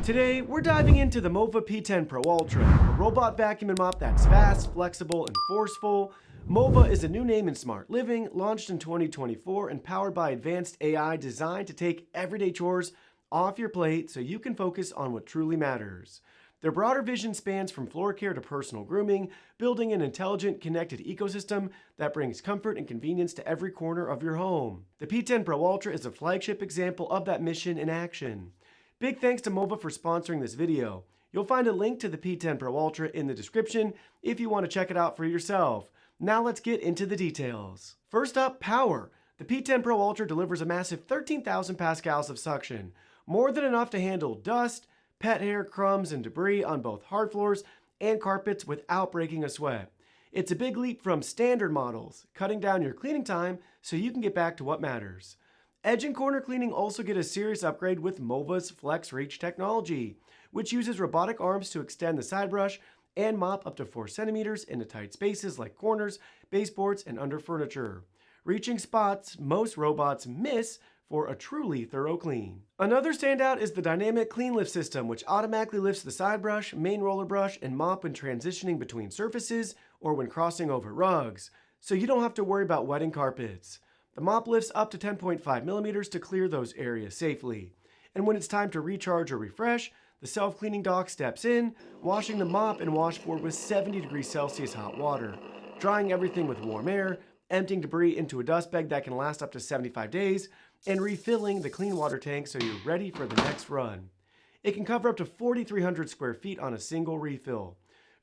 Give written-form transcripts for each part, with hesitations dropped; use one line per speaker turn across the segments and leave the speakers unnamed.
Today, we're diving into the MOVA P10 Pro Ultra, a robot vacuum and mop that's fast, flexible, and forceful. MOVA is a new name in smart living, launched in 2024 and powered by advanced AI designed to take everyday chores off your plate so you can focus on what truly matters. Their broader vision spans from floor care to personal grooming, building an intelligent, connected ecosystem that brings comfort and convenience to every corner of your home. The P10 Pro Ultra is a flagship example of that mission in action. Big thanks to MOVA for sponsoring this video. You'll find a link to the P10 Pro Ultra in the description if you want to check it out for yourself. Now let's get into the details. First up, power. The P10 Pro Ultra delivers a massive 13,000 pascals of suction, more than enough to handle dust, pet hair, crumbs, and debris on both hard floors and carpets without breaking a sweat. It's a big leap from standard models, cutting down your cleaning time so you can get back to what matters. Edge and corner cleaning also get a serious upgrade with MOVA's Flex Reach technology, which uses robotic arms to extend the side brush and mop up to 4 centimeters into tight spaces like corners, baseboards, and under furniture, reaching spots most robots miss for a truly thorough clean. Another standout is the dynamic CleanLift system, which automatically lifts the side brush, main roller brush, and mop when transitioning between surfaces or when crossing over rugs, so you don't have to worry about wetting carpets. The mop lifts up to 10.5 millimeters to clear those areas safely. And when it's time to recharge or refresh, the self-cleaning dock steps in, washing the mop and washboard with 70 degrees Celsius hot water, drying everything with warm air, emptying debris into a dust bag that can last up to 75 days, and refilling the clean water tank so you're ready for the next run. It can cover up to 4,300 square feet on a single refill.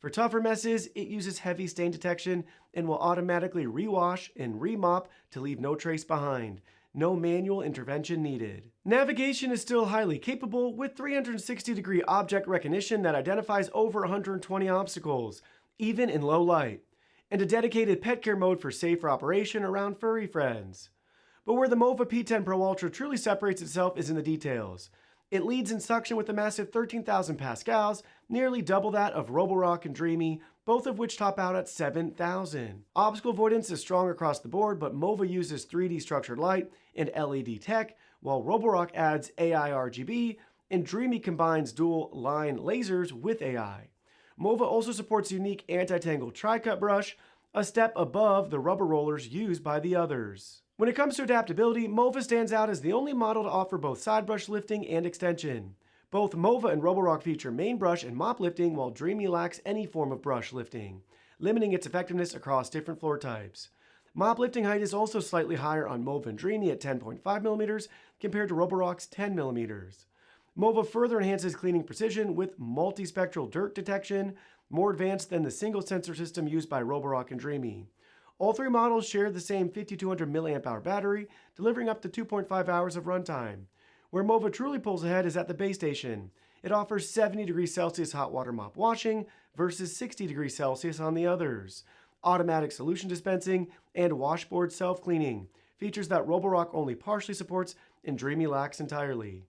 For tougher messes, it uses heavy stain detection and will automatically rewash and remop to leave no trace behind. No manual intervention needed. Navigation is still highly capable with 360-degree object recognition that identifies over 120 obstacles, even in low light, and a dedicated pet care mode for safer operation around furry friends. But where the MOVA P10 Pro Ultra truly separates itself is in the details. It leads in suction with a massive 13,000 pascals, nearly double that of Roborock and Dreamy, both of which top out at 7,000. Obstacle avoidance is strong across the board, but MOVA uses 3D structured light and LED tech, while Roborock adds AI RGB, and Dreamy combines dual line lasers with AI. MOVA also supports unique anti-tangle tri-cut brush, a step above the rubber rollers used by the others. When it comes to adaptability, MOVA stands out as the only model to offer both side brush lifting and extension. Both MOVA and Roborock feature main brush and mop lifting, while Dreamy lacks any form of brush lifting, limiting its effectiveness across different floor types. Mop lifting height is also slightly higher on MOVA and Dreamy at 10.5 millimeters compared to Roborock's 10 millimeters. MOVA further enhances cleaning precision with multispectral dirt detection, more advanced than the single sensor system used by Roborock and Dreamy. All three models share the same 5200 mAh battery, delivering up to 2.5 hours of runtime. Where MOVA truly pulls ahead is at the base station. It offers 70 degrees Celsius hot water mop washing versus 60 degrees Celsius on the others, automatic solution dispensing, and washboard self-cleaning, features that Roborock only partially supports and Dreamy lacks entirely.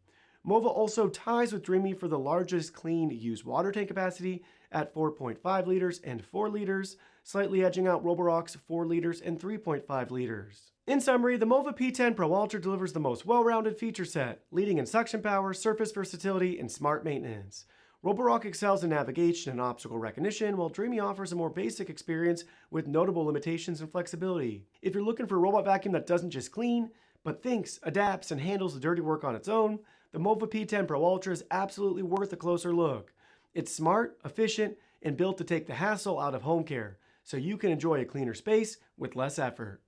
MOVA also ties with Dreamy for the largest clean used water tank capacity at 4.5 liters and 4 liters, slightly edging out Roborock's 4 liters and 3.5 liters. In summary, the MOVA P10 Pro Ultra delivers the most well-rounded feature set, leading in suction power, surface versatility, and smart maintenance. Roborock excels in navigation and obstacle recognition, while Dreamy offers a more basic experience with notable limitations and flexibility. If you're looking for a robot vacuum that doesn't just clean, but thinks, adapts, and handles the dirty work on its own, the MOVA P10 Pro Ultra is absolutely worth a closer look. It's smart, efficient, and built to take the hassle out of home care, so you can enjoy a cleaner space with less effort.